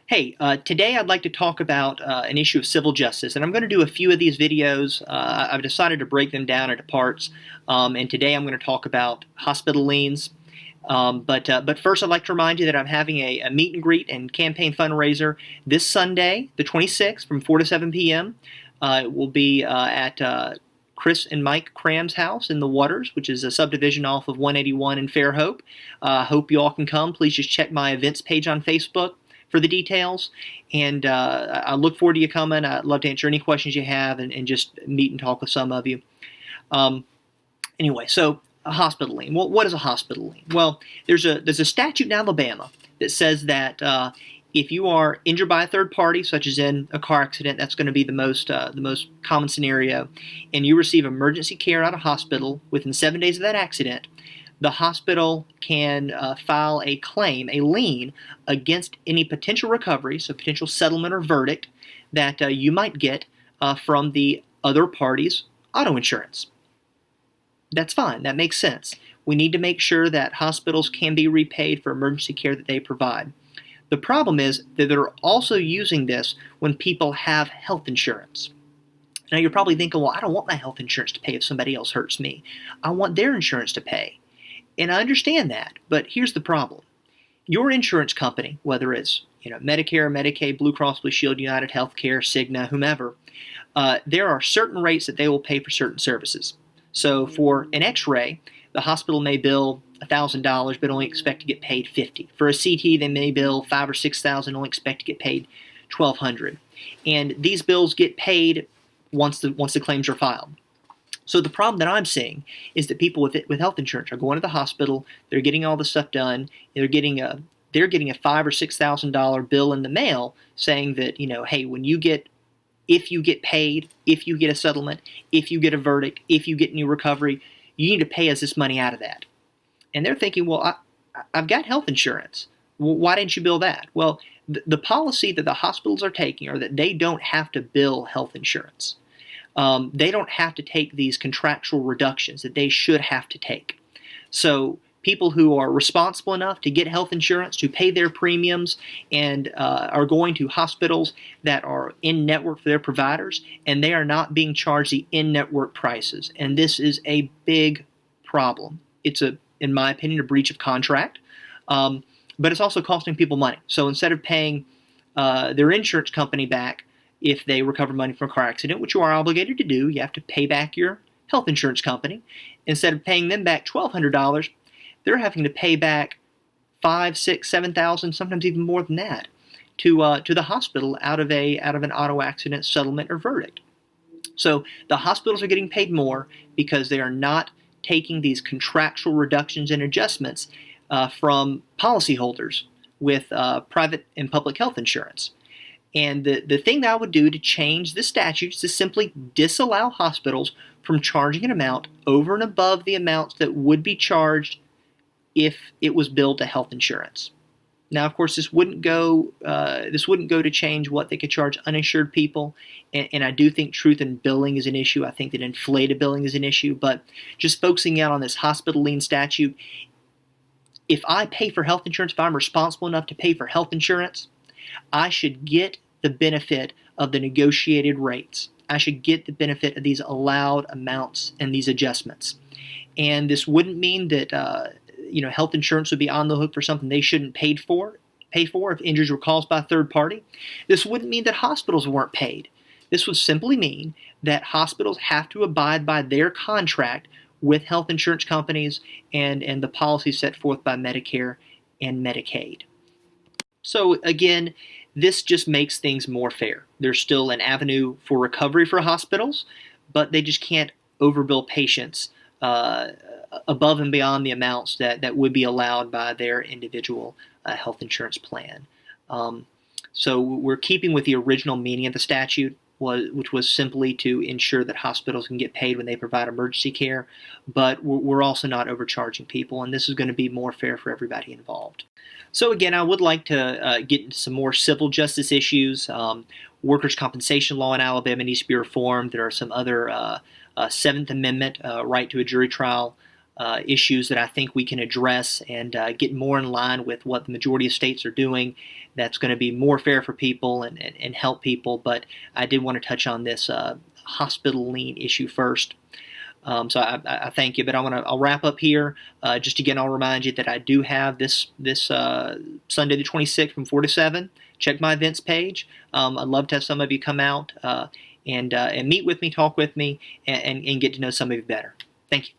Hey, today I'd like to talk about an issue of civil justice, and I'm going to do a few of these videos. I've decided to break them down into parts, and today I'm going to talk about hospital liens. But first, I'd like to remind you that I'm having a meet and greet and campaign fundraiser this Sunday, the 26th, from 4 to 7 p.m. It will be at Chris and Mike Cram's house in the Waters, which is a subdivision off of 181 in Fairhope. Hope you all can come. Please just check my events page on Facebook for the details, and I look forward to you coming. I'd love to answer any questions you have and just meet and talk with some of you. Anyway, so a hospital lien. Well, what is a hospital lien? Well, there's a statute in Alabama that says that if you are injured by a third party, such as in a car accident, that's going to be the most common scenario, and you receive emergency care at a hospital within 7 days of that accident, the hospital can file a claim, a lien, against any potential recovery, so potential settlement or verdict that you might get from the other party's auto insurance. That's fine. That makes sense. We need to make sure that hospitals can be repaid for emergency care that they provide. The problem is that they're also using this when people have health insurance. Now you're probably thinking, well, I don't want my health insurance to pay if somebody else hurts me. I want their insurance to pay. And I understand that, but here's the problem. Your insurance company, whether it's Medicare, Medicaid, Blue Cross Blue Shield, United Healthcare, Cigna, whomever, there are certain rates that they will pay for certain services. So for an X-ray, the hospital may bill $1,000 but only expect to get paid $50. For a CT, they may bill $5,000 or $6,000 and only expect to get paid $1,200. And these bills get paid once the claims are filed. So the problem that I'm seeing is that people with health insurance are going to the hospital, they're getting all this stuff done, they're getting a $5,000 or $6,000 bill in the mail saying that, hey, if you get paid, if you get a settlement, if you get a verdict, if you get new recovery, you need to pay us this money out of that. And they're thinking, well, I've got health insurance. Well, why didn't you bill that? Well, the policy that the hospitals are taking are that they don't have to bill health insurance. They don't have to take these contractual reductions that they should have to take. So people who are responsible enough to get health insurance, to pay their premiums, and are going to hospitals that are in-network for their providers, and they are not being charged the in-network prices. And this is a big problem. It's, in my opinion, a breach of contract, but it's also costing people money. So instead of paying their insurance company back if they recover money from a car accident, which you are obligated to do, you have to pay back your health insurance company. Instead of paying them back $1,200, they're having to pay back $5,000, $6,000, $7,000, sometimes even more than that, to the hospital out of an auto accident settlement or verdict. So the hospitals are getting paid more because they are not taking these contractual reductions and adjustments from policyholders with private and public health insurance. And the thing that I would do to change the statutes is to simply disallow hospitals from charging an amount over and above the amounts that would be charged if it was billed to health insurance. Now, of course, this wouldn't go to change what they could charge uninsured people, and I do think truth in billing is an issue. I think that inflated billing is an issue, but just focusing out on this hospital lien statute, if I pay for health insurance, if I'm responsible enough to pay for health insurance, I should get the benefit of the negotiated rates. I should get the benefit of these allowed amounts and these adjustments. And this wouldn't mean that health insurance would be on the hook for something they shouldn't pay for if injuries were caused by a third party. This wouldn't mean that hospitals weren't paid. This would simply mean that hospitals have to abide by their contract with health insurance companies and the policies set forth by Medicare and Medicaid. So again, this just makes things more fair. There's still an avenue for recovery for hospitals, but they just can't overbill patients above and beyond the amounts that would be allowed by their individual health insurance plan. So we're keeping with the original meaning of the statute, which was simply to ensure that hospitals can get paid when they provide emergency care, but we're also not overcharging people, and this is going to be more fair for everybody involved. So again, I would like to get into some more civil justice issues. Workers' compensation law in Alabama needs to be reformed. There are some other Seventh Amendment right to a jury trial issues that I think we can address and get more in line with what the majority of states are doing. That's going to be more fair for people and help people. But I did want to touch on this hospital lien issue first. So I thank you, but I'll wrap up here. Just again, I'll remind you that I do have this Sunday the 26th from 4 to 7. Check my events page. I'd love to have some of you come out and meet with me, talk with me, and get to know some of you better. Thank you.